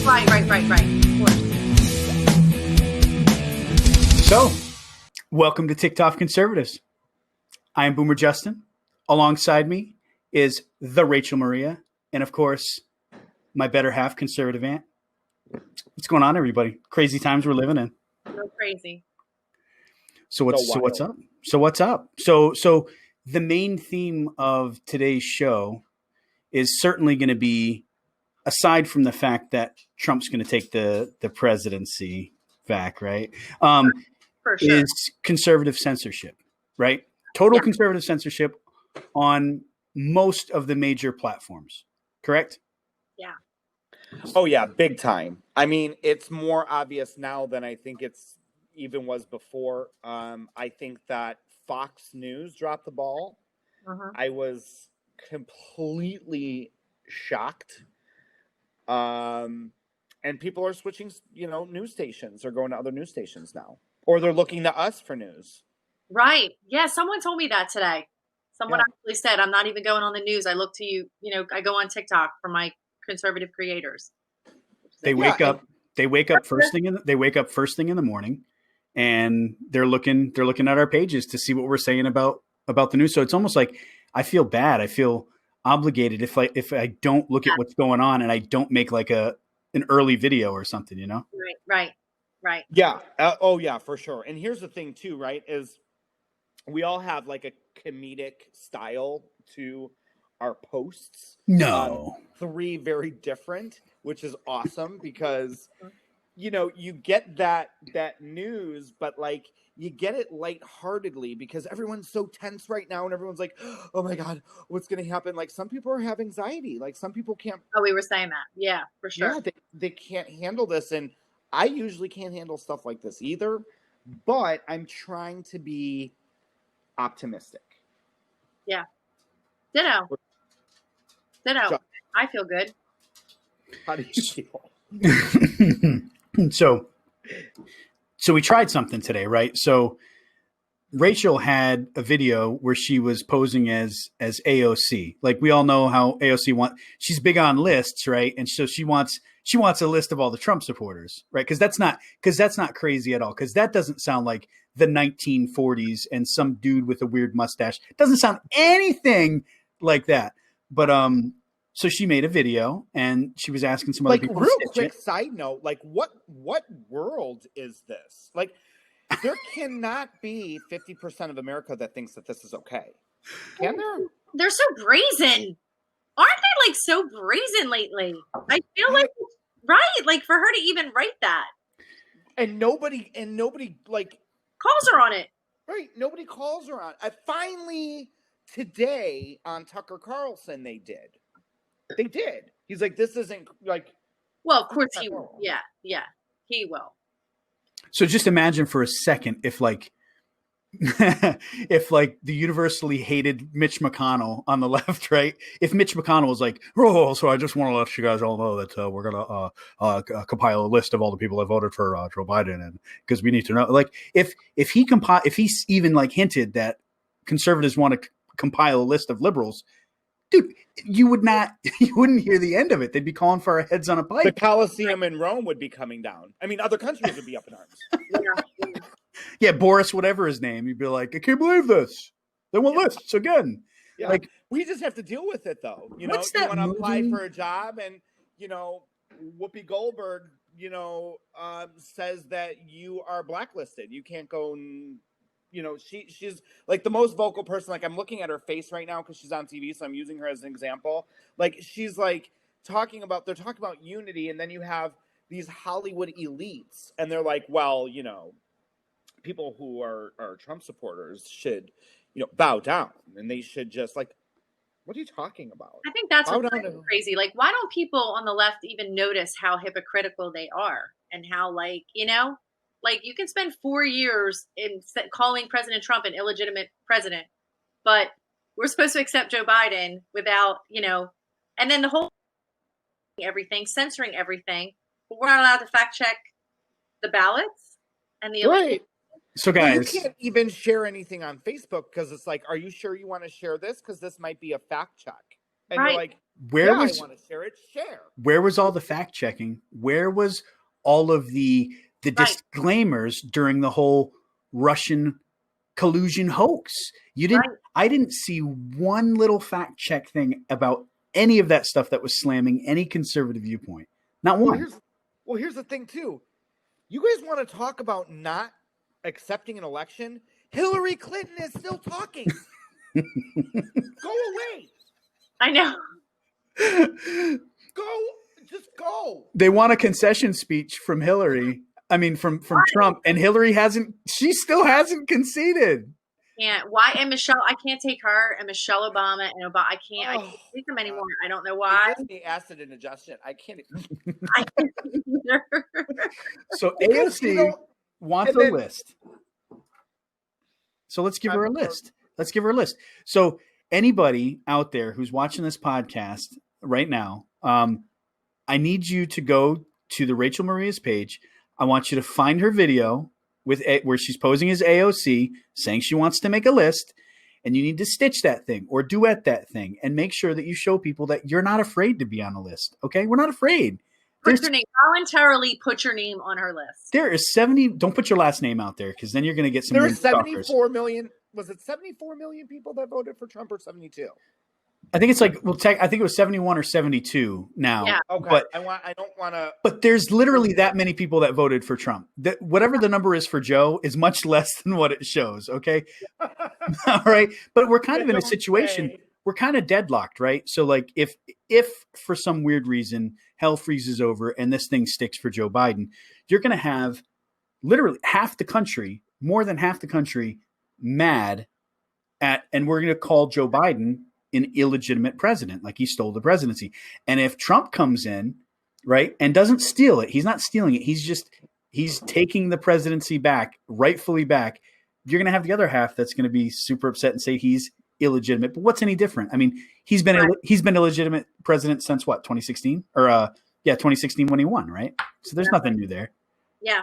Right. Of course. So, welcome to TikToff Conservatives. I am Boomer Justin. Alongside me is the Rachel Maria, and of course, my better half, Conservative Aunt. What's going on, everybody? Crazy times we're living in. So crazy. So what's up? So the main theme of today's show is certainly going to be, aside from the fact that Trump's going to take the presidency back, right? For sure. Is conservative censorship, right? Total conservative censorship on most of the major platforms, correct? Yeah. Oh yeah, big time. I mean, it's more obvious now than I think it's even was before. I think that Fox News dropped the ball. Uh-huh. I was completely shocked. And people are switching, news stations or going to other news stations now, or they're looking to us for news. Right. Yeah. Someone told me that today. Someone actually said, I'm not even going on the news. I look to you. I go on TikTok for my conservative creators. They wake up first thing in the morning, and they're looking at our pages to see what we're saying about the news. So it's almost like I feel bad. I feel obligated if I don't look at what's going on and I don't make like an early video or something, Right. Yeah. Oh yeah, for sure. And here's the thing too, right? Is we all have like a comedic style to our posts. No. 3 very different, which is awesome because, you get that news, but like you get it lightheartedly because everyone's so tense right now and everyone's like, oh my God, what's going to happen? Like some people have anxiety. Like some people can't. Oh, we were saying that. Yeah, for sure. Yeah, they can't handle this. And I usually can't handle stuff like this either, but I'm trying to be optimistic. Yeah. Ditto. I feel good. How do you feel? So we tried something today, right? So Rachel had a video where she was posing as AOC. Like we all know how AOC she's big on lists, right? And so she wants a list of all the Trump supporters, right? Because that's not crazy at all. Because that doesn't sound like the 1940s and some dude with a weird mustache. It doesn't sound anything like that. But so she made a video and she was asking some other people. Real quick side note, like what world is this? Like there cannot be 50% of America that thinks that this is okay. Can there? They're so brazen. Aren't they like so brazen lately? I feel like right, like for her to even write that. And nobody like calls her on it. Right, nobody calls her on. Finally today on Tucker Carlson they did. They did. He's like, this isn't like. Well, of course he will. Yeah, he will. So just imagine for a second if like the universally hated Mitch McConnell on the left, right? If Mitch McConnell was like, oh, so I just want to let you guys all know that we're going to compile a list of all the people that voted for Joe Biden, and because we need to know, like if he's even like hinted that conservatives want to compile a list of liberals, dude, you wouldn't hear the end of it. They'd be calling for our heads on a pike. The Colosseum in Rome would be coming down. I mean, other countries would be up in arms. Yeah, Boris, whatever his name, you'd be like, I can't believe this. They want lists again. Yeah. Like, we just have to deal with it, though. You what's you that want to apply movie? for a job, and Whoopi Goldberg, says that you are blacklisted. You can't go and. She's like the most vocal person. Like I'm looking at her face right now because she's on TV, so I'm using her as an example. Like she's like they're talking about unity, and then you have these Hollywood elites, and they're like, well, people who are Trump supporters should, bow down, and they should just like, what are you talking about? I think that's what's crazy. Like, why don't people on the left even notice how hypocritical they are and how like you can spend 4 years in calling President Trump an illegitimate president, but we're supposed to accept Joe Biden without, and then the whole everything, censoring everything, but we're not allowed to fact check the ballots and the right. So guys, you can't even share anything on Facebook because it's like, are you sure you want to share this? Because this might be a fact check. And right. you're like, Where I was want to share it. Share. where was all the fact checking? Where was all of the Right. disclaimers during the whole Russian collusion hoax? Right. I didn't see one little fact check thing about any of that stuff that was slamming any conservative viewpoint. Not one. Here's the thing too. You guys want to talk about not accepting an election? Hillary Clinton is still talking. Go away. I know. Just go. They want a concession speech from Hillary. I mean, from Trump, and Hillary she still hasn't conceded. Can't. Why? And Michelle, I can't take her and Michelle Obama and Obama. I can't take them anymore. I don't know why. It gives me acid indigestion. I can't. I can't either. So AOC wants a list. So let's give her a list. So anybody out there who's watching this podcast right now, I need you to go to the Rachel Maria's page. I want you to find her video where she's posing as AOC, saying she wants to make a list, and you need to stitch that thing or duet that thing and make sure that you show people that you're not afraid to be on a list. Okay, we're not afraid. Voluntarily put your name on her list. There is 70. Don't put your last name out there because then you're going to get some. There's 74 million. Was it 74 million people that voted for Trump or 72? I think it's like I think it was 71 or 72 now. Yeah. Okay. But I don't want to. But there's literally that many people that voted for Trump. That whatever the number is for Joe is much less than what it shows. Okay. All right. But we're kind of in a situation. We're kind of deadlocked, right? So like if for some weird reason hell freezes over and this thing sticks for Joe Biden, you're going to have literally half the country, more than half the country, mad and we're going to call Joe Biden an illegitimate president, like he stole the presidency. And if Trump comes in, right, and doesn't steal it, he's not stealing it. He's taking the presidency back, rightfully back. You're going to have the other half that's going to be super upset and say he's illegitimate. But what's any different? I mean, he's been illegitimate president since what, 2016 or 2016 when he won, right? So there's nothing new there. Yeah.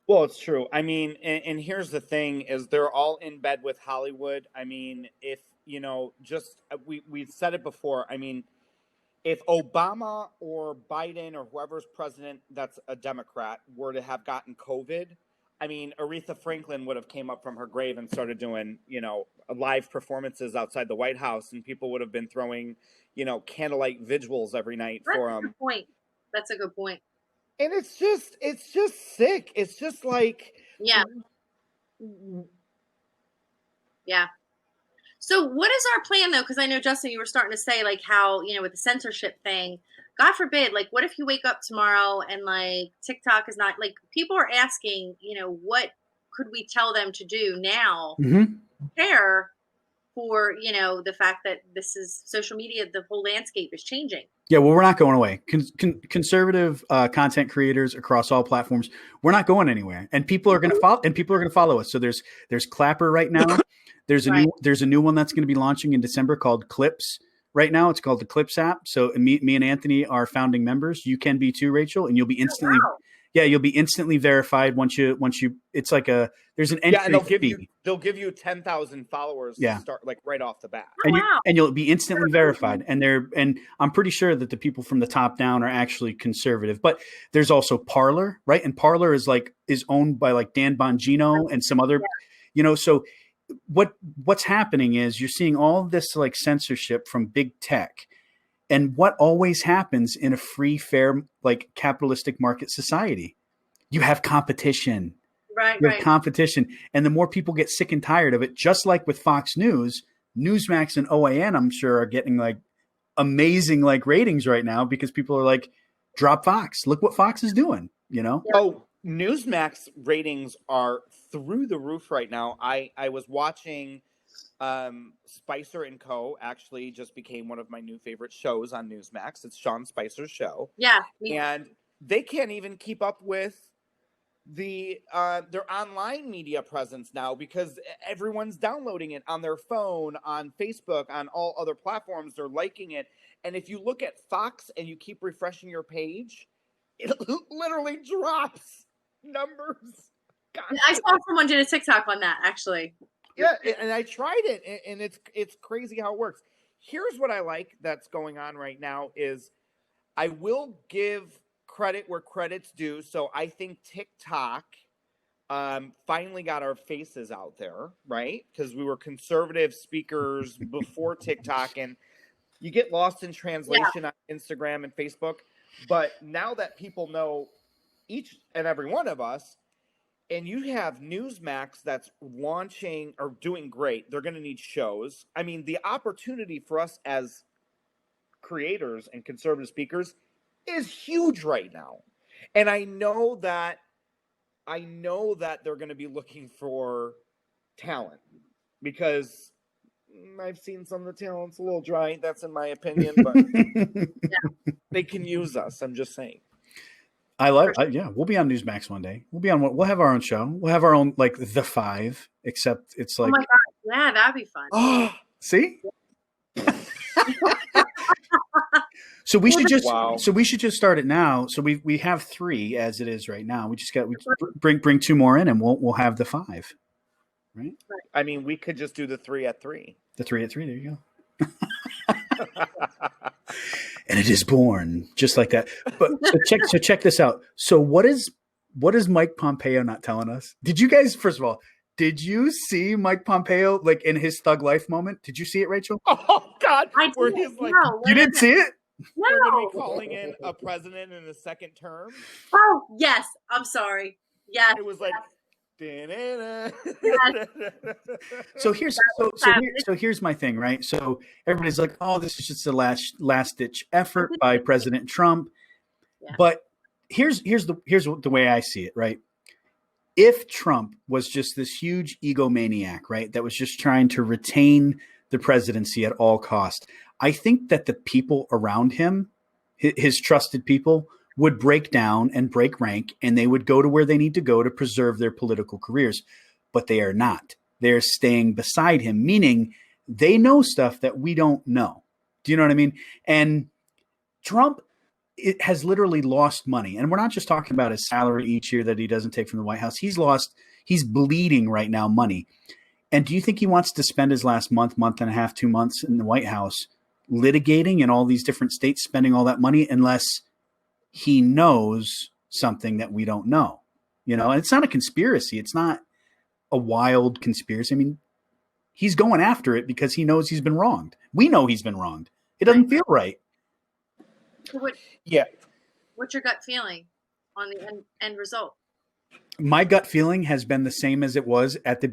Well, it's true. I mean, and here's the thing: is they're all in bed with Hollywood. I mean, if we've said it before. I mean, if Obama or Biden or whoever's president that's a Democrat were to have gotten COVID, I mean, Aretha Franklin would have came up from her grave and started doing, live performances outside the White House, and people would have been throwing, candlelight vigils every night for them. That's a good point. And it's just sick. It's just like, yeah. So what is our plan though? Because I know, Justin, you were starting to say like how, with the censorship thing, God forbid, like what if you wake up tomorrow and like TikTok is not, like people are asking, what could we tell them to do now? Prepare for, the fact that this is social media, the whole landscape is changing. Yeah, well, we're not going away. Conservative content creators across all platforms, we're not going anywhere, and people are going to follow. And people are going to follow us. So there's Clapper right now. There's a new one that's going to be launching in December called Clips. Right now, it's called the Clips app. So me and Anthony are founding members. You can be too, Rachel, and you'll be instantly. Oh, wow. Yeah, you'll be instantly verified once you. It's like there's an entry fee. They'll give you 10,000 followers. To start like right off the bat. And you'll be instantly verified. And I'm pretty sure that the people from the top down are actually conservative. But there's also Parler, right? And Parler is owned by like Dan Bongino and some other, So what's happening is you're seeing all this like censorship from big tech. And what always happens in a free, fair, like capitalistic market society? You have competition. Right. You have competition. And the more people get sick and tired of it, just like with Fox News, Newsmax and OAN, I'm sure, are getting like amazing like ratings right now because people are like, drop Fox. Look what Fox is doing, Oh, Newsmax ratings are through the roof right now. I was watching Spicer and Co. actually just became one of my new favorite shows on Newsmax. It's Sean Spicer's show. Yeah. And they can't even keep up with their online media presence now because everyone's downloading it on their phone, on Facebook, on all other platforms. They're liking it. And if you look at Fox and you keep refreshing your page, it literally drops numbers. God. I saw someone did a TikTok on that, actually. Yeah, and I tried it, and it's crazy how it works. here's what I like that's going on right now is I will give credit where credit's due. So I think TikTok finally got our faces out there, right? Because we were conservative speakers before TikTok, and you get lost in Yeah. translation on Instagram and Facebook. But now that people know each and every one of us, and you have Newsmax that's launching or doing great, they're going to need shows. I mean, the opportunity for us as creators and conservative speakers is huge right now. And I know that they're going to be looking for talent because I've seen some of the talent's a little dry. That's in my opinion, but they can use us. I'm just saying. Yeah, we'll be on Newsmax one day. We'll have our own show. We'll have our own, like, The Five, except it's like, Oh my God. Yeah, that'd be fun. Oh, see? So we should just wow. start it now. So we have 3 as it is right now. We just bring 2 more in, and we'll have the 5. Right? I mean, we could just do the 3 at 3. The 3 at 3, there you go. And it is born just like that. But so check this out. So what is Mike Pompeo not telling us? Did you guys, first of all, did you see Mike Pompeo, like, in his thug life moment? Did you see it, Rachel? Oh God, where he's like, you didn't see it? They're going to be calling in a president in the second term. Oh yes, I'm sorry. Yes, it was like. So here's my thing, right? So everybody's like, "Oh, this is just a last ditch effort by President Trump." Yeah. But here's the way I see it, right? If Trump was just this huge egomaniac, right, that was just trying to retain the presidency at all costs, I think that the people around him, his trusted people, would break down and break rank, and they would go to where they need to go to preserve their political careers. But they are not. They're staying beside him, meaning they know stuff that we don't know. Do you know what I mean? And Trump has literally lost money. And we're not just talking about his salary each year that he doesn't take from the White House. He's bleeding right now money. And do you think he wants to spend his last month and a half, 2 months in the White House litigating in all these different states, spending all that money, unless he knows something that we don't know? You know, and it's not a conspiracy. It's not a wild conspiracy. I mean, he's going after it because he knows he's been wronged. We know he's been wronged. It doesn't feel right. So what's your gut feeling on the end result? My gut feeling has been the same as it was at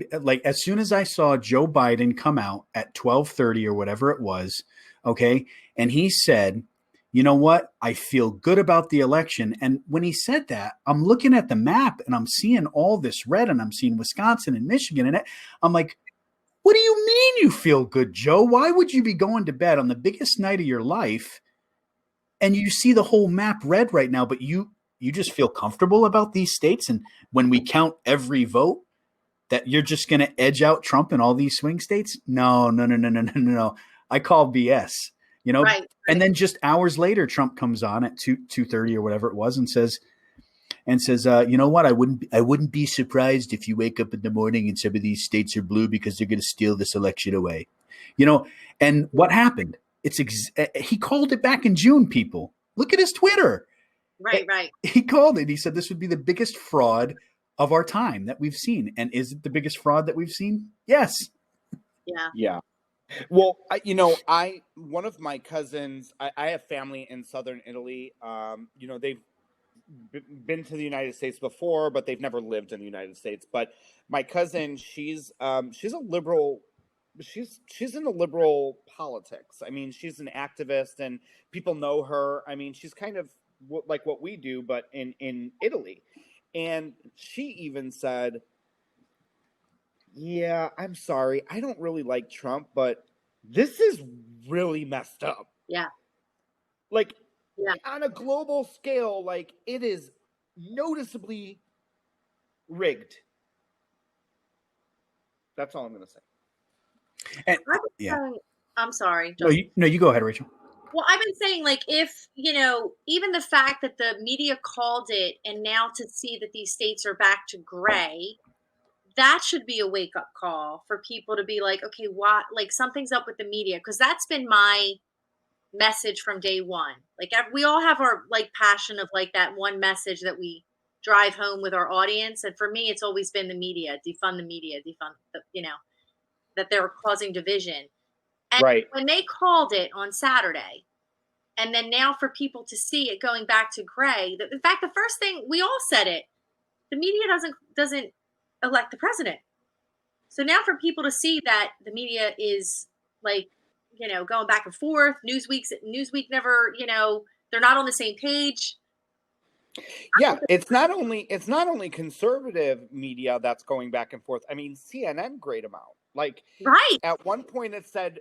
as soon as I saw Joe Biden come out at 12:30 or whatever it was, okay, and he said, "You know what? I feel good about the election." And when he said that, I'm looking at the map and I'm seeing all this red, and I'm seeing Wisconsin and Michigan in it. I'm like, what do you mean you feel good, Joe? Why would you be going to bed on the biggest night of your life and you see the whole map red right now, but you just feel comfortable about these states? And when we count every vote, that you're just going to edge out Trump in all these swing states? No. I call BS. You know, right. And then just hours later, Trump comes on at 2:30 or whatever it was, and says, you know what? I wouldn't be surprised if you wake up in the morning and some of these states are blue because they're going to steal this election away. You know, and what happened? He called it back in June. People, look at his Twitter. Right. He called it. He said this would be the biggest fraud of our time that we've seen. And is it the biggest fraud that we've seen? Yes. Yeah. Well, one of my cousins, I have family in southern Italy. You know, they've been to the United States before, but they've never lived in the United States. But my cousin, she's a liberal. She's in the liberal politics. I mean, she's an activist, and people know her. I mean, she's kind of like what we do, but in Italy. And she even said, "Yeah, I'm sorry. I don't really like Trump, but this is really messed up." Yeah. Like, on a global scale, like, it is noticeably rigged. That's all I'm going to say. And, I'm sorry. No, you go ahead, Rachel. Well, I've been saying, like, if, you know, even the fact that the media called it, and now to see that these states are back to gray, that should be a wake up call for people to be like, okay, what, like something's up with the media. Cause that's been my message from day one. Like we all have our like passion of like that one message that we drive home with our audience. And for me, it's always been the media, defund the media, defund the, that they're causing division. And Right. when they called it on Saturday, and then now for people to see it going back to gray, in fact, the first thing we all said it, the media doesn't elect the president. So now for people to see that the media is like, going back and forth, Newsweek never, they're not on the same page. Yeah, it's not only conservative media that's going back and forth. I mean, CNN grayed them out. Like, right. At one point it said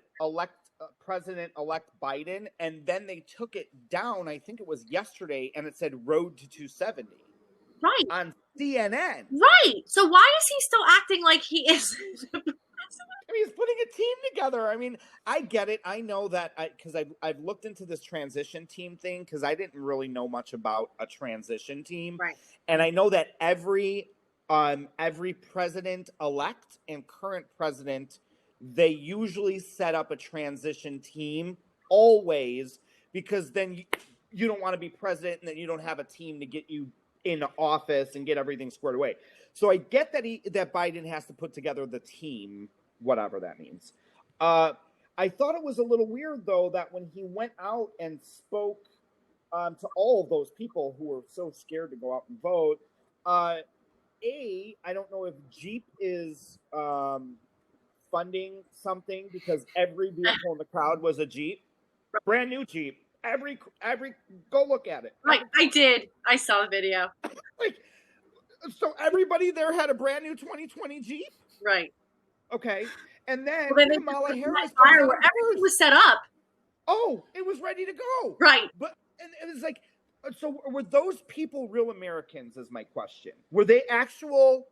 President-elect Biden, and then they took it down, I think it was yesterday, and it said road to 270. Right. On CNN. Right. So why is he still acting like he is the president? I mean, he's putting a team together. I mean, I get it. I know that because I've looked into this transition team thing because I didn't really know much about a transition team. Right. And I know that every president-elect and current president, they usually set up a transition team always, because then you don't want to be president and then you don't have a team to get you in office and get everything squared away. So I get that Biden has to put together the team, whatever that means. I thought it was a little weird, though, that when he went out and spoke to all of those people who were so scared to go out and vote, I don't know if Jeep is funding something, because every vehicle in the crowd was a Jeep, brand new Jeep. Every go look at it. Right, I did. I saw the video. Like, so everybody there had a brand new 2020 Jeep. Right. Okay, and then Kamala Harris. Everything was set up. Oh, it was ready to go. Right. But and it was like, so were those people real Americans? Is my question. Were they actual,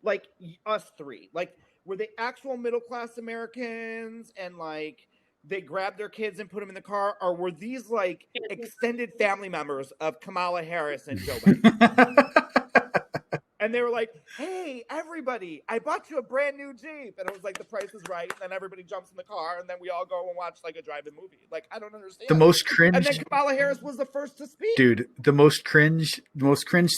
like us three? Like, were they actual middle class Americans, and like they grabbed their kids and put them in the car, or were these like extended family members of Kamala Harris and Joe Biden? And they were like, hey, everybody, I bought you a brand new Jeep. And it was like, the price is right. And then everybody jumps in the car, and then we all go and watch like a drive-in movie. Like, I don't understand. The most cringe. And then Kamala Harris was the first to speak. Dude, the most cringe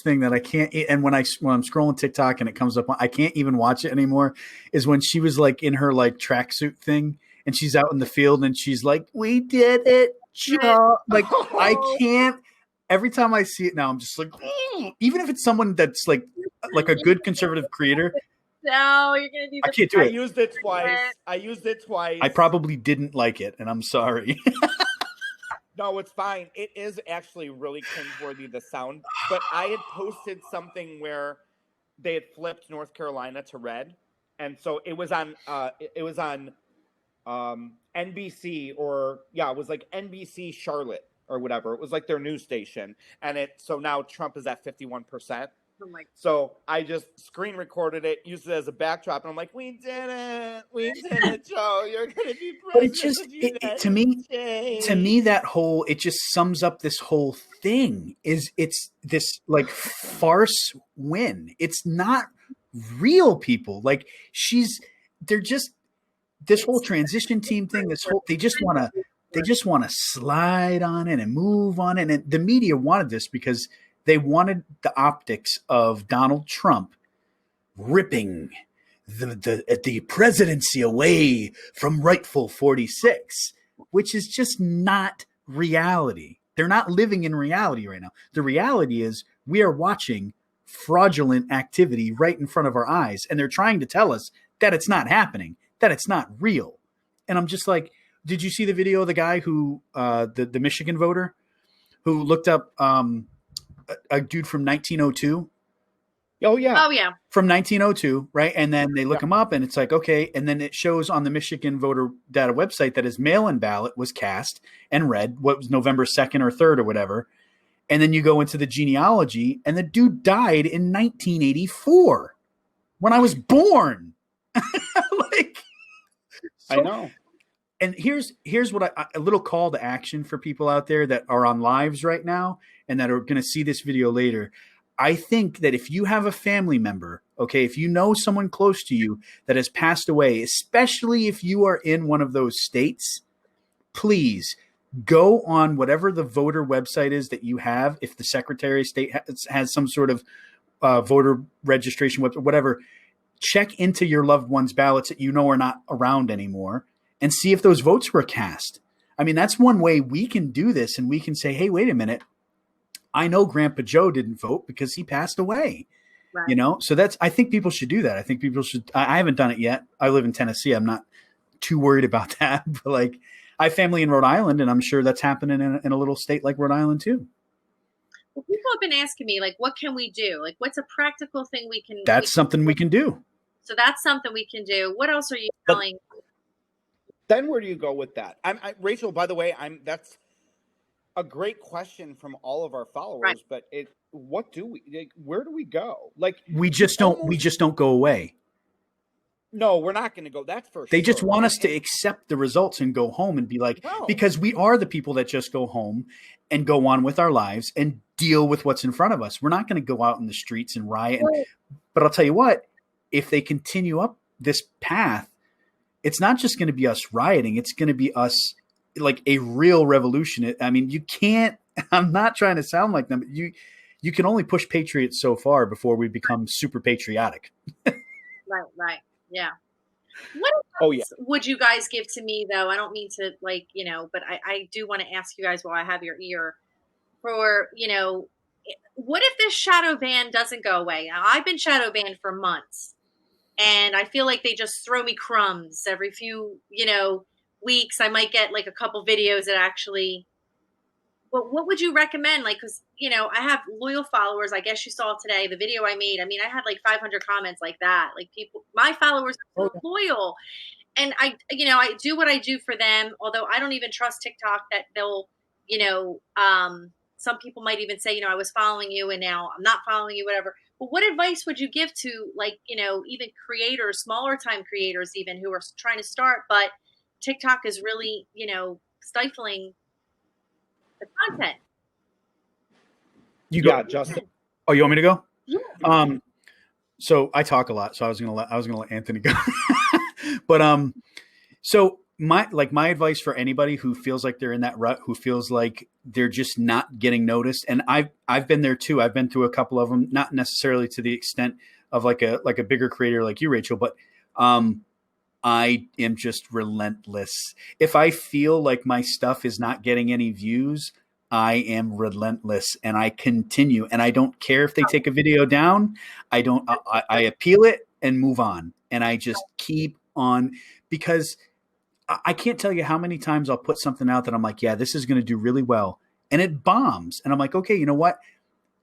thing that I can't, and when I'm scrolling TikTok and it comes up, I can't even watch it anymore, is when she was like in her like tracksuit thing, and she's out in the field and she's like, we did it, Joe. Like, I can't. Every time I see it now, I'm just like, even if it's someone that's like a good conservative creator. No, you're gonna do. I can't do it. I used it twice. I probably didn't like it, and I'm sorry. No, it's fine. It is actually really cringeworthy, the sound. But I had posted something where they had flipped North Carolina to red, and so it was on. NBC, or it was like NBC Charlotte or whatever. It was like their news station, and so now Trump is at 51%. Oh my. So I just screen recorded it, used it as a backdrop, and I'm like, "We did it, Joe. You're gonna be president." But it just to me that whole, it just sums up this whole thing. It's this like farce win. It's not real people. Like they're just this whole transition team thing. They just want to slide on it and move on it. And the media wanted this because they wanted the optics of Donald Trump ripping the presidency away from rightful 46, which is just not reality. They're not living in reality right now. The reality is we are watching fraudulent activity right in front of our eyes, and they're trying to tell us that it's not happening, that it's not real. And I'm just like, did you see the video of the guy who, the Michigan voter, who looked up a dude from 1902? Oh, yeah. From 1902, right? And then they look him up, and it's like, okay. And then it shows on the Michigan voter data website that his mail-in ballot was cast and read, what was November 2nd or 3rd or whatever. And then you go into the genealogy, and the dude died in 1984 when I was born. I know. And here's what a little call to action for people out there that are on lives right now and that are going to see this video later. I think that if you have a family member, okay, if you know someone close to you that has passed away, especially if you are in one of those states, please go on whatever the voter website is that you have. If the Secretary of State has some sort of voter registration website, whatever, check into your loved ones' ballots that you know are not around anymore and see if those votes were cast. I mean, that's one way we can do this, and we can say, hey, wait a minute. I know Grandpa Joe didn't vote because he passed away. Right. So I think people should do that. I think people should. I haven't done it yet. I live in Tennessee. I'm not too worried about that. But like, I have family in Rhode Island, and I'm sure that's happening in a little state like Rhode Island too. Well, people have been asking me, like, what can we do? Like, what's a practical thing we can? That's something we can do. So that's something we can do. What else are you telling? Then where do you go with that? Rachel, by the way, that's a great question from all of our followers, Right. But where do we go? Like, we just don't go away. No, we're not going to go. That's for sure. They just want us to accept the results and go home and be like, no. Because we are the people that just go home and go on with our lives and deal with what's in front of us. We're not going to go out in the streets and riot. But I'll tell you what, if they continue up this path, it's not just going to be us rioting. It's going to be us like a real revolution. I mean, you can't, I'm not trying to sound like them. But you can only push patriots so far before we become super patriotic. Right. Yeah. What advice would you guys give to me, though? I don't mean to, like, but I do want to ask you guys while I have your ear for, what if this shadow ban doesn't go away? Now, I've been shadow banned for months, and I feel like they just throw me crumbs every few, weeks. I might get like a couple videos that actually. Well, what would you recommend? Like, because, I have loyal followers. I guess you saw today the video I made. I mean, I had like 500 comments like that. Like, people, my followers are so loyal. And I do what I do for them. Although I don't even trust TikTok that they'll, some people might even say, I was following you and now I'm not following you, whatever. But what advice would you give to, like, even creators, smaller time creators even, who are trying to start, but TikTok is really, stifling the content? You go, Justin. Oh, you want me to go? Yeah. So I talk a lot, so I was gonna let Anthony go. But so my advice for anybody who feels like they're in that rut, who feels like they're just not getting noticed, and I've been there too. I've been through a couple of them, not necessarily to the extent of like a bigger creator like you, Rachel, but I am just relentless. If I feel like my stuff is not getting any views, I am relentless and I continue, and I don't care if they take a video down. I appeal it and move on, and I just keep on, because I can't tell you how many times I'll put something out that I'm like, yeah, this is going to do really well, and it bombs. And I'm like, okay, you know what?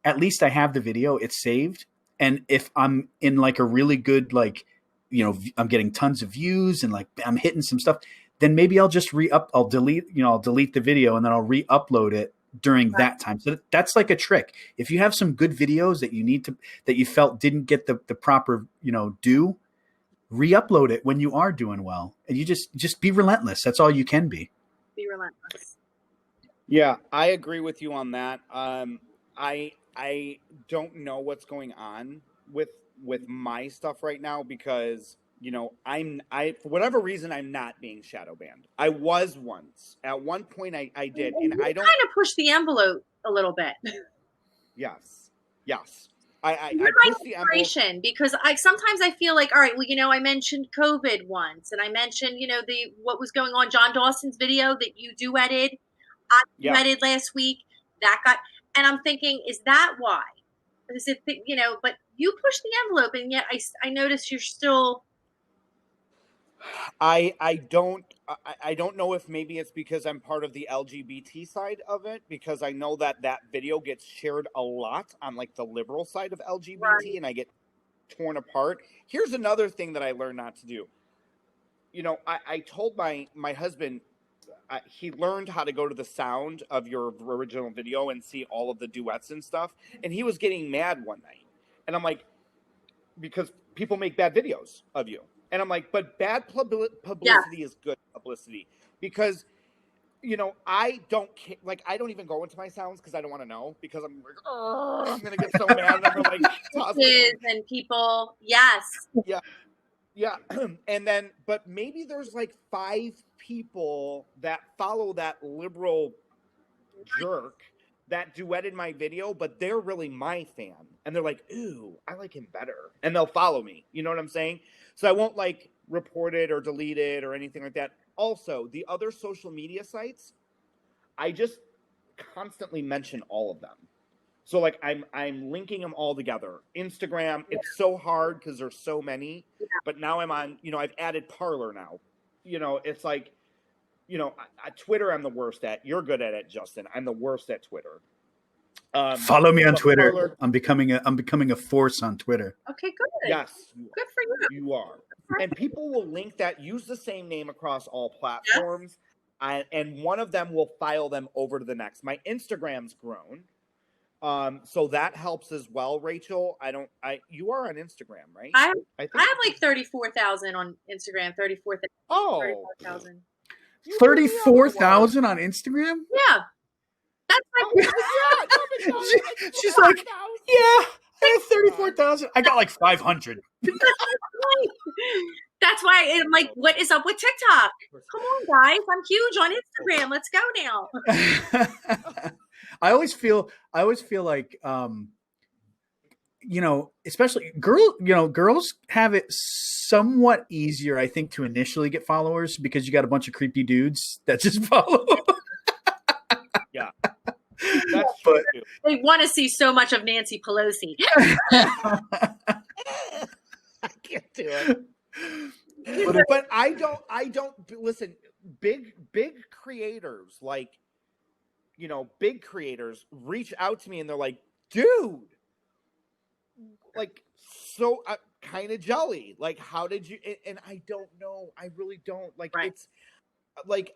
At least I have the video. It's saved. And if I'm in like a really good, like, I'm getting tons of views and like I'm hitting some stuff, then maybe I'll just I'll delete the video and then I'll re-upload it during that time. So that's like a trick. If you have some good videos that you felt didn't get the proper, due, re-upload it when you are doing well. And you just be relentless. That's all you can be. Be relentless. Yeah, I agree with you on that. I don't know what's going on with my stuff right now, because I for whatever reason I'm not being shadow banned. I was once. At one point I did, and I don't kind of push the envelope a little bit. Yes. I push the envelope, because sometimes I feel like, all right, well, I mentioned COVID once, and I mentioned what was going on, John Dawson's video that you duetted. I duetted last week. That got, and I'm thinking, is that why? Is it but you push the envelope, and yet I notice you're still. I don't know if maybe it's because I'm part of the LGBT side of it, because I know that video gets shared a lot on like the liberal side of LGBT, right, and I get torn apart. Here's another thing that I learned not to do. I told my husband, he learned how to go to the sound of your original video and see all of the duets and stuff, and he was getting mad one night, and I'm like, because people make bad videos of you. And I'm like, but bad publicity is good publicity, because you know, I don't like, I don't even go into my sounds because I don't want to know, because I'm like, oh, I'm gonna get so mad. I'm gonna like toss it. And people, yes. Yeah. And then, but maybe there's like 5 people that follow that liberal jerk that duetted my video, but they're really my fan. And they're like, ooh, I like him better. And they'll follow me. You know what I'm saying? So I won't like report it or delete it or anything like that. Also, the other social media sites, I just constantly mention all of them. So like I'm linking them all together. Instagram, it's so hard because there's so many. But now I'm on, you know, I've added Parler now. You know, it's like, you know, Twitter I'm the worst at. You're good at it, Justin. I'm the worst at Twitter. Follow me on Twitter. Parler, I'm becoming a force on Twitter. Okay, good. yes, Good for you. you are. And people will link that, use the same name across all platforms, and one of them will file them over to the next. My Instagram's grown. So that helps as well, Rachel. You are on Instagram, right? I think have like 34,000 on Instagram. 34,000. Oh, 34,000. 34,000 on Instagram? Yeah. That's like She's like, yeah, I have 34,000. I got like 500. That's why I'm like, what is up with TikTok? Come on, guys. I'm huge on Instagram. Let's go now. I always feel like, you know, especially girls have it somewhat easier, I think, to initially get followers because you got a bunch of creepy dudes that just follow. Yeah. That's true. They want to see so much of Nancy Pelosi. I can't do it. But I don't listen, big creators, like, you know, big creators reach out to me and they're like, dude, like, so kind of jelly. Like, how did you, and I don't know. I really don't. Like, right. It's like,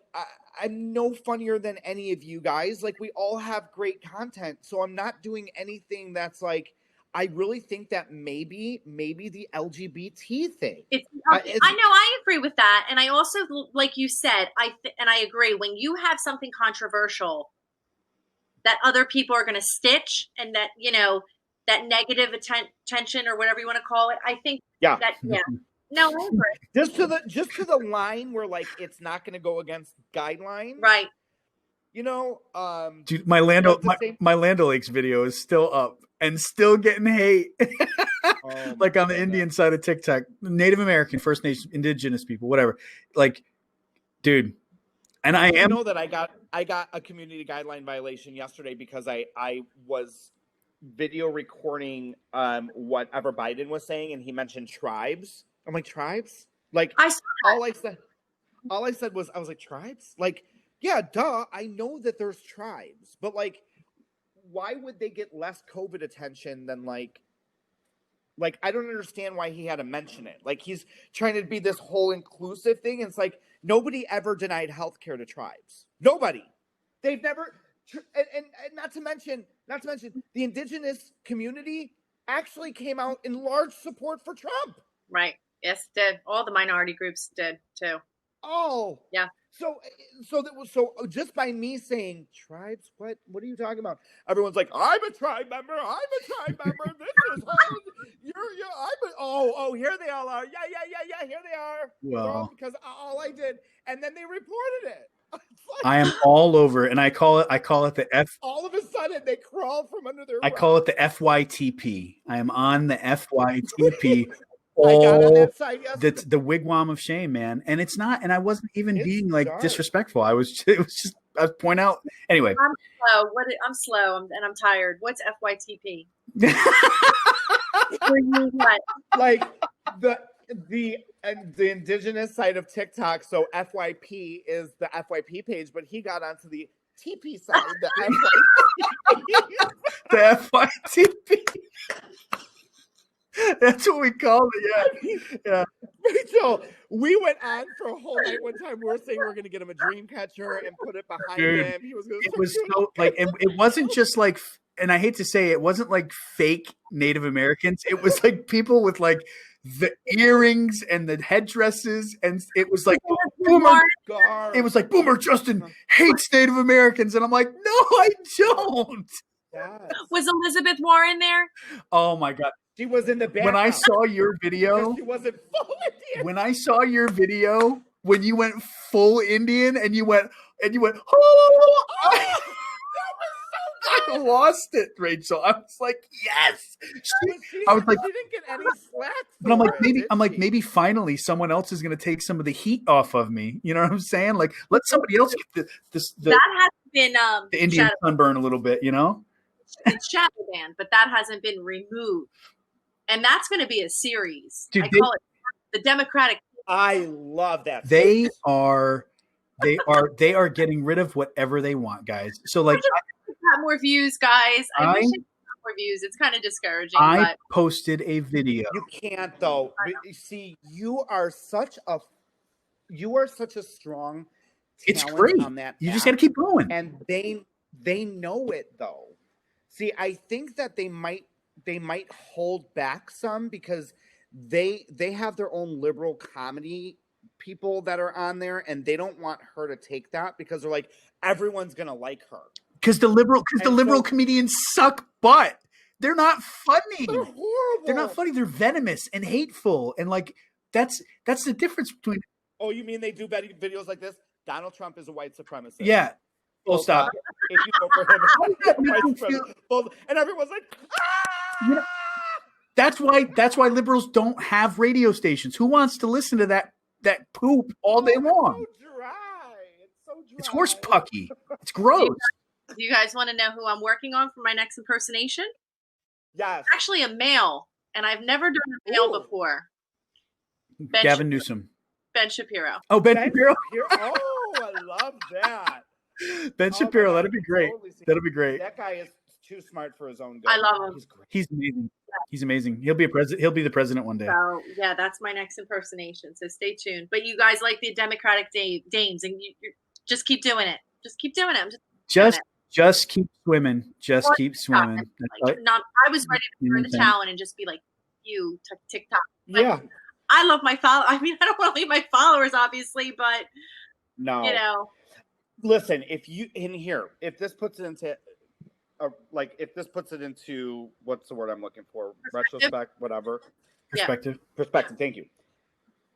I'm no funnier than any of you guys. Like, we all have great content. So I'm not doing anything that's like, I really think that maybe the LGBT thing. I know, I agree with that. And I also, like you said, and I agree, when you have something controversial that other people are going to stitch, and that, you know, that negative attention or whatever you want to call it, I think no, I agree. Just to the line where, like, it's not going to go against guidelines, right? You know, dude, my Land O'Lakes video is still up and still getting hate. Like on the Indian side of TikTok, Native American, First Nation, Indigenous people, whatever. Like, dude, and I know that I got a community guideline violation yesterday because I was video recording whatever Biden was saying, and he mentioned tribes. I'm like, tribes? Like, all I said was, I was like, tribes? Like, yeah, duh, I know that there's tribes, but like, why would they get less COVID attention than like I don't understand why he had to mention it. Like, he's trying to be this whole inclusive thing. And it's like, nobody ever denied healthcare to tribes. Nobody. They've never, and not to mention, the indigenous community actually came out in large support for Trump. Right. Yes, did. All the minority groups did too. Oh. Yeah. So just by me saying tribes, what are you talking about? Everyone's like, I'm a tribe member. This is here they all are. Yeah, here they are. Well, because all I did, and then they reported it. Like, I am all over, and I call it the F. All of a sudden, they crawl from under their. I call it the FYTP. I am on the FYTP. I got on that side yesterday. That's the wigwam of shame, man. And it's not, and I wasn't even being like disrespectful. I was just point out. Anyway. I'm slow and I'm tired. What's FYTP? Like the indigenous side of TikTok. So FYP is the FYP page, but he got onto the TP side, the FYP. The FYTP. That's what we called it, yeah. Rachel, we went on for a whole night one time. We were saying we were going to get him a dream catcher and put it behind him. He was going to. It was so like it wasn't just like, and I hate to say it wasn't like fake Native Americans. It was like people with like the earrings and the headdresses, and it was like Boomer. Gar. It was like Boomer Justin hates Native Americans, and I'm like, no, I don't. Yes. Was Elizabeth Warren there? Oh my god! She was in the background. When I saw your video, she wasn't full Indian. when I saw your video, when you went full Indian and you went, oh, I lost it, Rachel. I was like, yes. I was like, she didn't get any slack. but I'm like, maybe, maybe finally someone else is going to take some of the heat off of me. You know what I'm saying? Like, let somebody else get that hasn't been the Indian sunburn a little bit. You know, it's shadowban, but that hasn't been removed, and that's going to be a series. Dude, I call it the Democratic. I love that. They are getting rid of whatever they want, guys. So like, got more views, guys. I wish it got more views. It's kind of discouraging. I posted a video. You can't though. See, you are such a strong It's talent great. on that. You just got to keep going. And they know it though. See, I think that they might hold back some because they have their own liberal comedy people that are on there, and they don't want her to take that because they're like, everyone's gonna like her. Because the liberal comedians suck butt. They're not funny. They're horrible. They're not funny. They're venomous and hateful, and like that's the difference between. Oh, you mean they do videos like this? Donald Trump is a white supremacist. Yeah. Full stop. If you go for him, white supremacist. And everyone's like, ah! You know, that's why liberals don't have radio stations. Who wants to listen to that poop all day long? It's so dry. It's horse pucky. It's gross. Do you guys want to know who I'm working on for my next impersonation? Yes. Actually, a male, and I've never done a male before. Gavin Newsom. Ben Shapiro. Oh, Ben Shapiro. Oh, I love that. Ben Shapiro. That'd be great. That'd be great. That guy is too smart for his own good. I love him. He's great. He's amazing. He's amazing. He'll be He'll be the president one day. So yeah, that's my next impersonation. So stay tuned. But you guys like the Democratic Dames, and you just keep doing it. Just keep doing it. Just keep swimming. Just keep swimming. I was ready to throw the towel and just be like, you TikTok. Yeah. I love my follow. I mean, I don't want to leave my followers, obviously, but no. You know. Listen, if this puts it into what's the word I'm looking for? Retrospect, whatever. Perspective. Perspective. Thank you.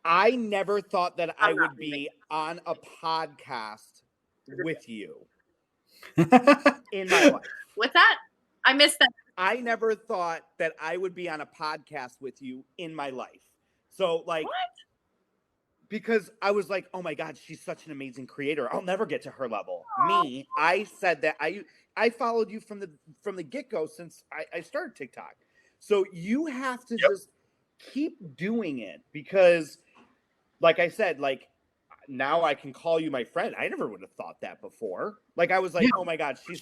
I never thought that I would be on a podcast with you in my life. What's that? I missed that. I never thought that I would be on a podcast with you in my life. So like, what? Because I was like, oh my God, she's such an amazing creator. I'll never get to her level. Me, I said that I followed you from the get-go since I started TikTok. So you have to just keep doing it because, like I said, like now I can call you my friend. I never would have thought that before. Like I was like, oh my God, she's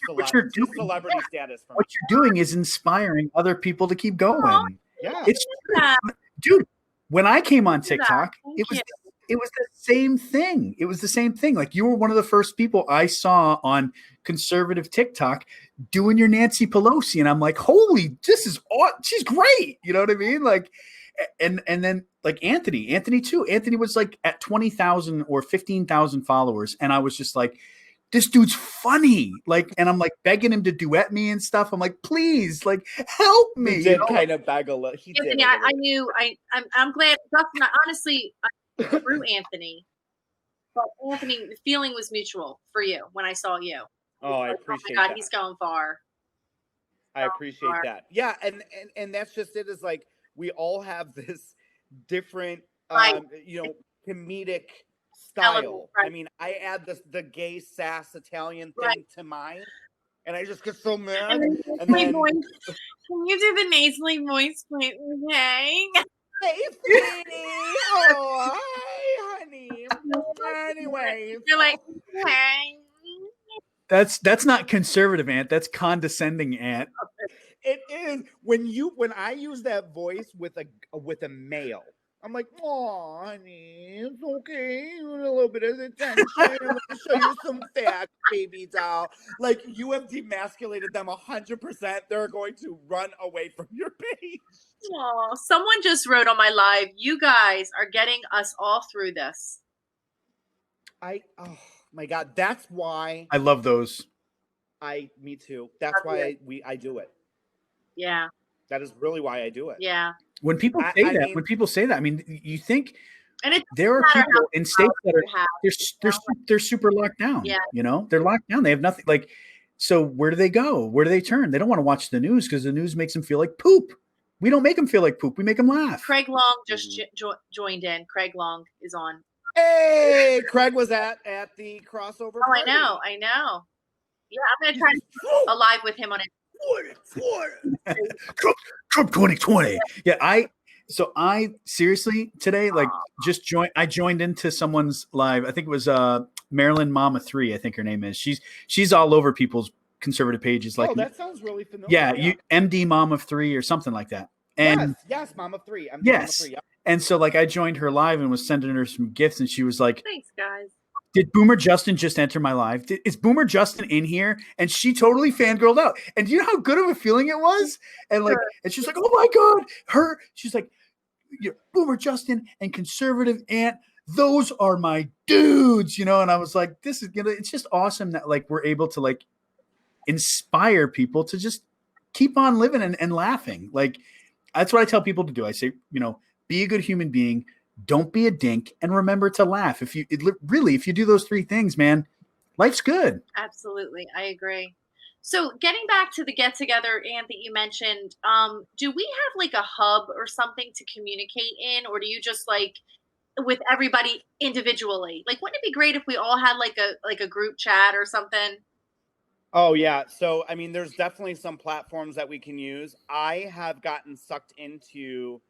celebrity status. For what you're doing is inspiring other people to keep going. Yeah, it's dude. When I came on TikTok, it was the same thing. It was the same thing. Like you were one of the first people I saw on conservative TikTok doing your Nancy Pelosi, and I'm like, holy, she's great. You know what I mean? Like, and then like Anthony too. Anthony was like at 20,000 or 15,000 followers, and I was just like, this dude's funny. Like, and I'm like begging him to duet me and stuff. I'm like, please, like, help me. He did kind of beg a little. He did. Yeah, I knew. I'm glad. Dustin, honestly, through Anthony. But Anthony, the feeling was mutual for you when I saw you. Oh, I appreciate that. that. He's going far. I appreciate that. Yeah, and that's just it. Is like we all have this different, comedic style. Right. I mean, I add the gay sass Italian thing to mine, and I just get so mad. And then, can you do the nasally voice, please? Okay. Hey, sweetie. Oh, hi, honey. Anyway, you're like, hey. That's not conservative, Aunt. That's condescending, Aunt. It is when I use that voice with a male. I'm like, oh, honey, it's okay. A little bit of attention. I'm going to show you some facts, baby doll. Like, you have demasculated them 100%. They're going to run away from your page. Oh, someone just wrote on my live, you guys are getting us all through this. Oh my God, that's why I love those. me too. That's why I do it. Yeah. That is really why I do it. Yeah. When people say that, I mean, you think And it there are doesn't matter people in states that are you have, they're super locked down. Yeah. You know, they're locked down. They have nothing. Like, so where do they go? Where do they turn? They don't want to watch the news because the news makes them feel like poop. We don't make them feel like poop. We make them laugh. Craig Long just joined in. Craig Long is on. Hey, Craig was at the crossover Oh, party. I know. Yeah, I'm gonna try to go live with him on it. Trump 2020. Yeah, I seriously today I joined into someone's live. I think it was Marilyn Mama 3, I think her name is. She's all over people's conservative pages, like, oh, that sounds really familiar. Yeah, MD Mom of 3 or something like that. And yes, Mom of 3. Yes. Mom of 3, yeah. And so like I joined her live and was sending her some gifts, and she was like, "Thanks, guys. Did Boomer Justin just enter my live? Is Boomer Justin in here?" And she totally fangirled out. And do you know how good of a feeling it was? And like, and she's like, "Oh my God, she's like, Boomer Justin and conservative aunt, those are my dudes, you know?" And I was like, this is, it's just awesome that like we're able to like inspire people to just keep on living and laughing. Like, that's what I tell people to do. I say, be a good human being. Don't be a dink, and remember to laugh. If you do those 3 things, man, life's good. Absolutely. I agree. So getting back to the get together, Aunt, that you mentioned, do we have like a hub or something to communicate in, or do you just like with everybody individually? Like, wouldn't it be great if we all had like a group chat or something? Oh yeah. So I mean, there's definitely some platforms that we can use. I have gotten sucked into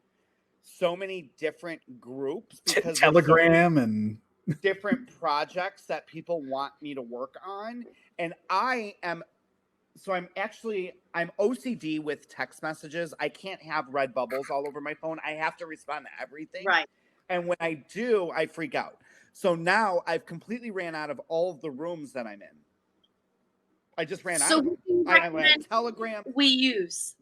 so many different groups because Telegram and different projects that people want me to work on. And I'm OCD with text messages. I can't have red bubbles all over my phone. I have to respond to everything. Right. And when I do, I freak out. So now I've completely ran out of all of the rooms that I'm in. I just ran out of them. I went Telegram. We use,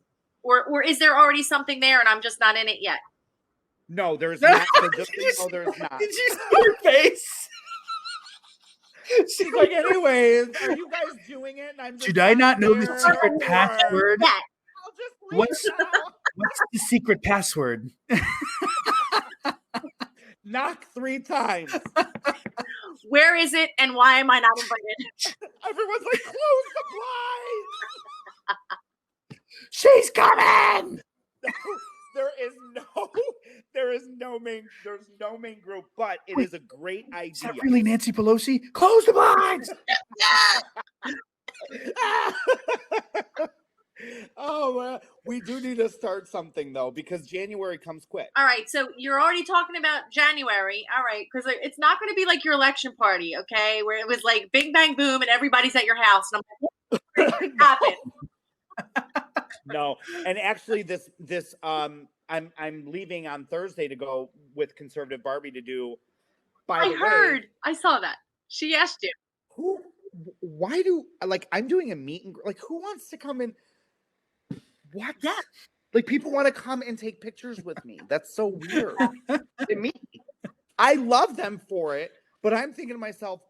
or is there already something there and I'm just not in it yet? No, there's not. So just there's not. Did you see her face? She's like, anyways, are you guys doing it? And I'm just Did I not know the secret password? Yeah. I'll just leave What's the secret password? Knock 3 times. Where is it, and why am I not invited? Everyone's like, close the blinds. She's coming. There's no main group, but it is a great idea. Is that really Nancy Pelosi? Close the blinds. Oh, we do need to start something though, because January comes quick. All right, so you're already talking about January. All right, because it's not going to be like your election party, okay? Where it was like bing bang boom and everybody's at your house, and I'm like, what happened? No, and actually, I'm leaving on Thursday to go with Conservative Barbie to do. I saw that she asked you. I'm doing a meet and like who wants to come in? What? Yeah. Like people want to come and take pictures with me. That's so weird. To me, I love them for it, but I'm thinking to myself,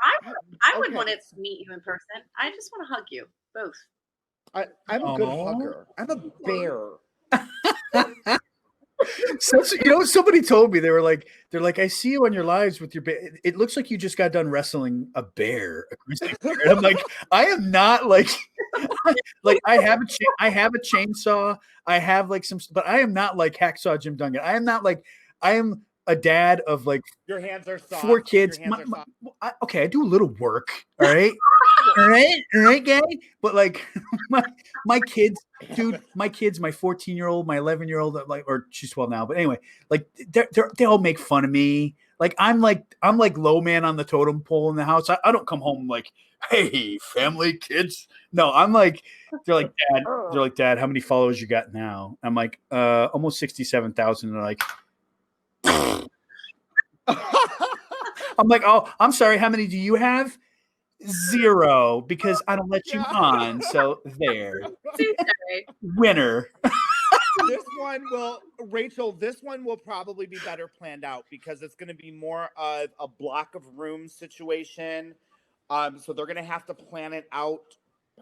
I would want to meet you in person. I just want to hug you both. I'm a good hugger. I'm a bear. So, somebody told me they're like, I see you on your lives with your bear. It looks like you just got done wrestling a bear. And I'm like, I am not like I have a chainsaw. I have like but I am not like Hacksaw Jim Duggan. I am not like, I am a dad of like your hands are soft. 4 kids. Okay, I do a little work. All right. All right, gang. But like my kids, dude, my 14-year-old, my 11-year-old, or she's 12 now. But anyway, like they all make fun of me. Like I'm like low man on the totem pole in the house. I don't come home like, hey, family, kids. No, I'm like, they're like, Dad, how many followers you got now? I'm like, almost 67,000. They're like, I'm like, oh, I'm sorry. How many do you have? 0, because I don't let you on. So there, winner. This one will, Rachel, this one will probably be better planned out because it's going to be more of a block of rooms situation. So they're going to have to plan it out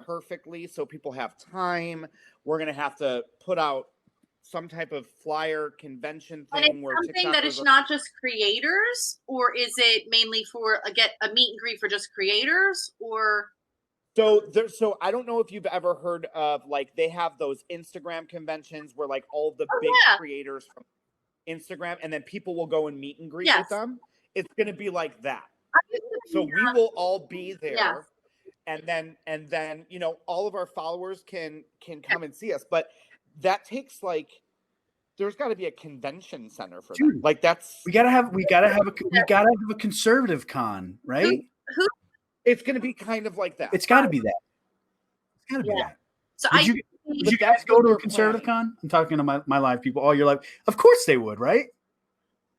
perfectly so people have time. We're going to have to put out some type of flyer convention And thing it's where something that TikTokers is not just creators, or is it mainly for a meet and greet for just creators, or So I don't know if you've ever heard of, like, they have those Instagram conventions where like all the big yeah, creators from Instagram, and then people will go and meet and greet with yes, them. It's going to be like that. I used to So be, we will all be yes, there, and then all of our followers can come and see us. But that takes, like, there's got to be a convention center for that. Dude, Like, that's we gotta have a conservative con, who right? who it's going to be kind of like that. It's got to be that. It's got to be yeah. that. So Would I you used to would be- you But guys that's go what to a they're conservative planning. con? I'm talking to my live people all your life. Of course they would, right?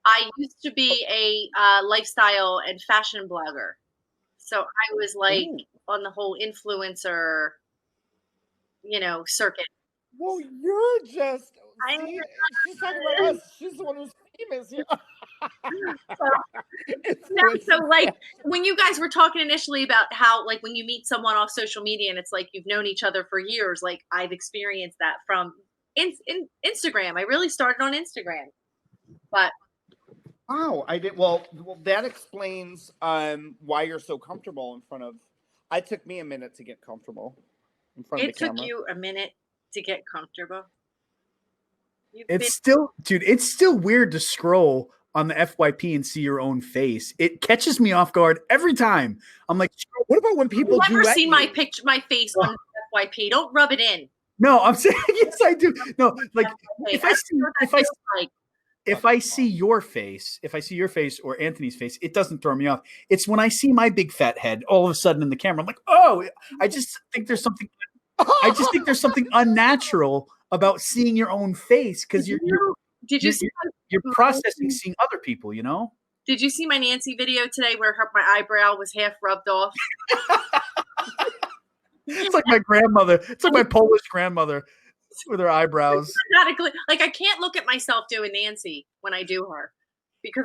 I used to be a lifestyle and fashion blogger. So I was like Ooh. on the whole influencer, circuit. Well, you're just, I see, she's talking about us. She's the one who's famous here. so, Influence so like when you guys were talking initially about how like when you meet someone off social media and it's like you've known each other for years, like I've experienced that from in Instagram. I really started on Instagram, but Wow, I did. Well, that explains why you're so comfortable in front of. It took me a minute to get comfortable in front of it the took camera. you a minute to get comfortable. You've been It's still, dude, it's still weird to scroll on the FYP and see your own face. It catches me off guard every time. I'm like, What about when people never duet seen my you? my face on FYP. Don't rub it in. no, I'm saying yes, I do. No, like Okay, if I see know what that if I feels like. if I see your face, if I see your face or Anthony's face, it doesn't throw me off. It's when I see my big fat head all of a sudden in the camera. I'm like, oh, I just think there's something. I just think there's something unnatural about seeing your own face because Did you see you're processing seeing other people. You know. Did you see my Nancy video today where my eyebrow was half rubbed off? It's like my grandmother. It's like my Polish grandmother with her eyebrows. Like I can't look at myself doing Nancy when I do her because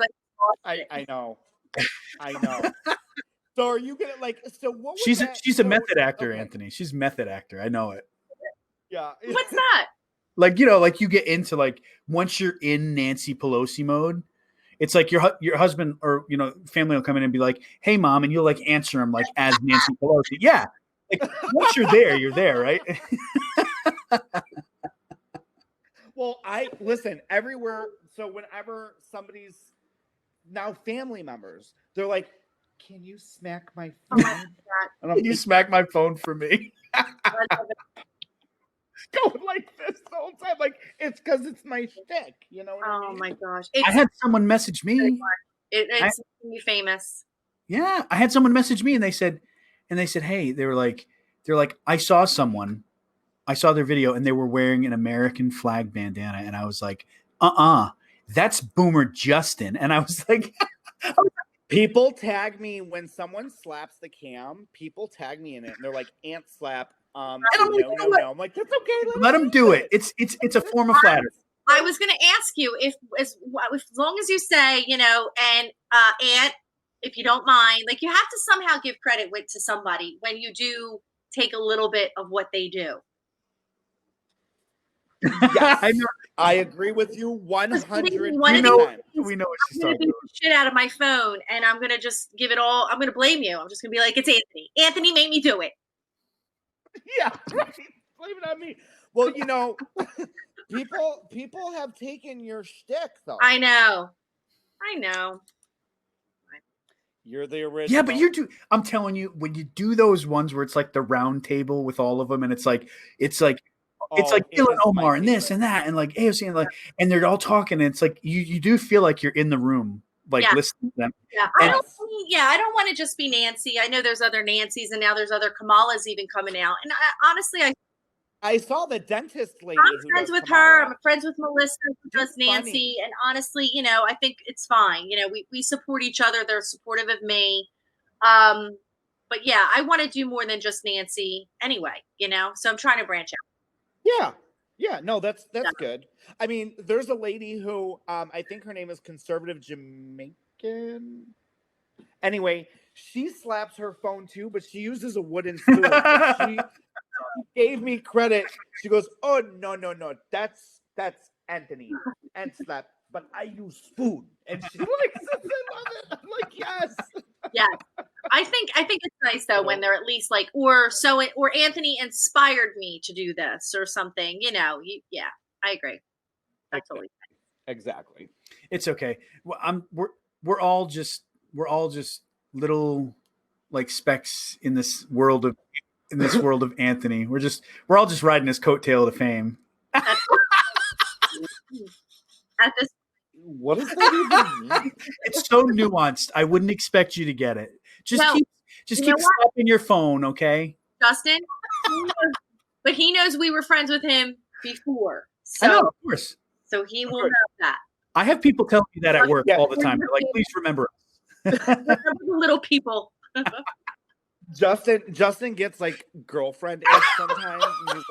I know, I know. So are you gonna like? So what? Was She's that? a So, method actor, okay. Anthony. She's a method actor. I know it. Yeah. What's that? Like like you get into like once you're in Nancy Pelosi mode, it's like your husband or family will come in and be like, "Hey, mom," and you'll like answer him like as Nancy Pelosi. Yeah, like once you're there, right? Well, I listen everywhere. So whenever somebody's now family members, they're like, "Can you smack my phone?" And I'm Can you smack my phone for me? going like this the whole time. Like it's because it's my shtick. You know what I Oh mean? my gosh! I had someone message me. It's making me famous. Yeah, I had someone message me and they said, "Hey," they're like, I saw someone, I saw their video and they were wearing an American flag bandana, and I was like, that's Boomer Justin, and I was like, People tag me when someone slaps the cam. People tag me in it, and they're like, "Ant slap." And I'm like, no. I'm like, that's okay. let them do it. It's a form of flattery. I was going to ask you if as long as you say, and Aunt, if you don't mind, like you have to somehow give credit to somebody when you do take a little bit of what they do. Yes, I know. I agree with you 100%. We know what she's I'm going to talking beat about. the shit out of my phone, and I'm going to just give it all. I'm going to blame you. I'm just going to be like, it's Anthony. Anthony made me do it. Yeah, right. Blame it on me. Well, people have taken your shtick though. I know. You're the original. Yeah, but I'm telling you, when you do those ones where it's like the round table with all of them, and it's like Ilhan Omar and this and that, and like AOC and like, and they're all talking, and it's like you do feel like you're in the room, like listening to them. Yeah, I don't want to just be Nancy. I know there's other Nancys, and now there's other Kamalas even coming out. And honestly, I saw the dentist lady. I'm friends with her. I'm friends with Melissa, who does Nancy. And honestly, I think it's fine. We support each other. They're supportive of me. But yeah, I want to do more than just Nancy anyway, so I'm trying to branch out. Yeah. Yeah, no, that's good. I mean, there's a lady who I think her name is Conservative Jamaican. Anyway, she slaps her phone too, but she uses a wooden spoon. And she gave me credit. She goes, "Oh no, no, no, that's Anthony and slap, but I use spoon." And she likes it. I love it. I'm like, yes. Yeah. I think it's nice though when they're at least like, or Anthony inspired me to do this or something, yeah, I agree. That's totally Exactly. It's okay. Well, we're all just little like specks in this world of Anthony. We're all just riding his coattail to fame. at this. What does that even mean? It's so nuanced. I wouldn't expect you to get it. Just No, keep slapping your phone, okay? Justin, but he knows we were friends with him before. So, I know, of course. So he will know that. I have people telling me that at work all the time. They're like, please remember us. Remember the little people. Justin gets like girlfriend-ish sometimes. And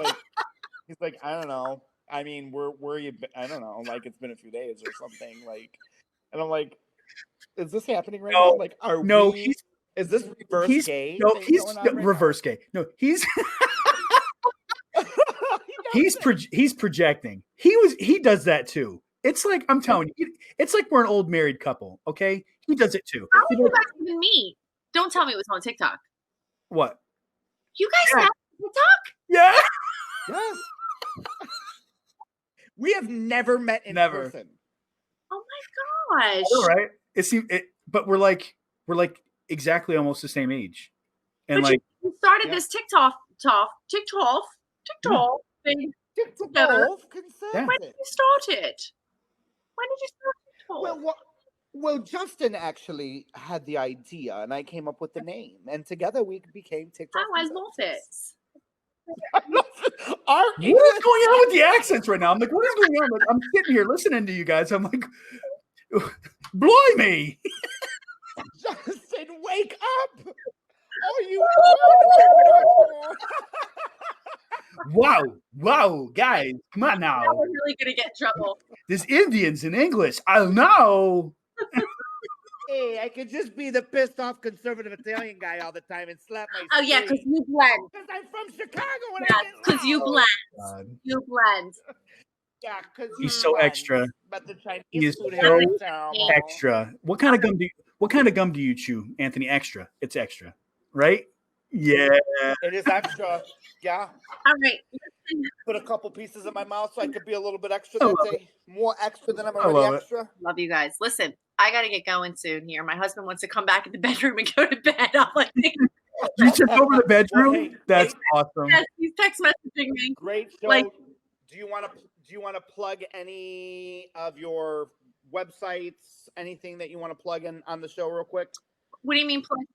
he's like, I don't know. I mean, where you? I don't know. Like, it's been a few days or something. Like, and I'm like, is this happening right now? Like, is this reverse gay? No, he's reverse gay. No, he's he's projecting. He does that too. It's like, I'm telling you, it's like we're an old married couple. Okay, he does it too. How did you guys even meet? Don't tell me it was on TikTok. What? You guys have TikTok? Yeah. Yes. We have never met in person. Oh my gosh! All right. But we're like exactly almost the same age, and but like you started this TikTok thing together. Yeah. When did you start it? When did you start TikTok? Well, Justin actually had the idea, and I came up with the name, and together we became TikTok. Oh, I love it. What is going on with the accents right now? I'm like, what is going on? Like, I'm sitting here listening to you guys. I'm like, blimey. Justin, wake up! Oh, you Wow, guys, come on now. Now we're really gonna get in trouble. There's Indians in English. I know. Hey, I could just be the pissed off conservative Italian guy all the time and slap my. Oh yeah, because you blend. Because I'm from Chicago, and because you blend. You blend. Yeah, because he's so extra. But the Chinese food is so extra. What kind of gum do you chew, Anthony? Extra. It's extra, right? Yeah. It is extra. Yeah. All right. Put a couple pieces in my mouth so I could be a little bit extra that day. More extra than I'm already extra. Love you guys. Listen, I got to get going soon here. My husband wants to come back in the bedroom and go to bed. I'm like, you took over the bedroom? Well, that's awesome. Yes, he's text messaging me. Great show. Like, do you want to plug any of your websites, anything that you want to plug in on the show real quick? What do you mean plug in?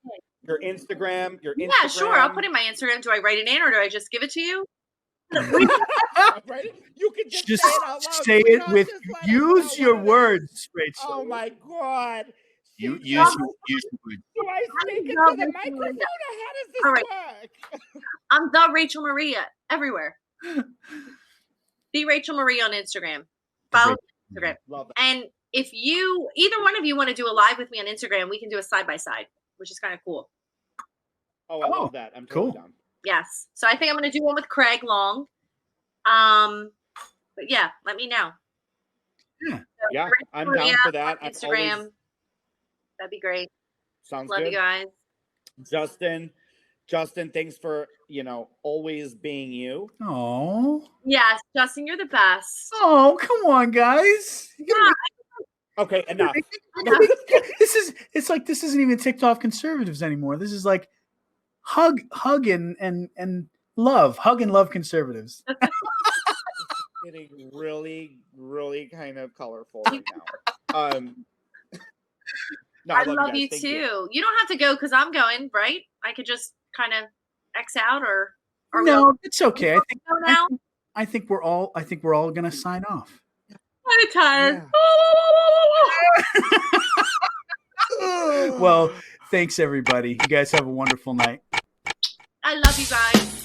Your Instagram. Yeah, sure. I'll put in my Instagram. Do I write it in or do I just give it to you? Right? You can just say it out loud. Say it with use your words, Rachel. Oh my God. You use your words. Do I speak into the microphone or how does this work? I'm the Rachel Maria everywhere. The Rachel Maria on Instagram. Follow Instagram. Love it. And if either one of you want to do a live with me on Instagram, we can do a side by side, which is kind of cool. Oh, I love that. I'm totally down. Yes. So I think I'm going to do one with Craig Long. But yeah, let me know. Yeah. So yeah, I'm down for that. Instagram. That'd be great. Sounds good. Love you guys. Justin, thanks for, always being you. Oh. Yes, Justin, you're the best. Oh, come on, guys. Okay, enough. It's like this isn't even TikTok conservatives anymore. This is like hug and love. Hug and love conservatives. Getting really, really kind of colorful right now. No, I love you too. You don't have to go because I'm going, right? I could just kind of X out or no, it's okay. I think we're all gonna sign off. I'm tired. Yeah. Well, thanks everybody. You guys have a wonderful night. I love you guys.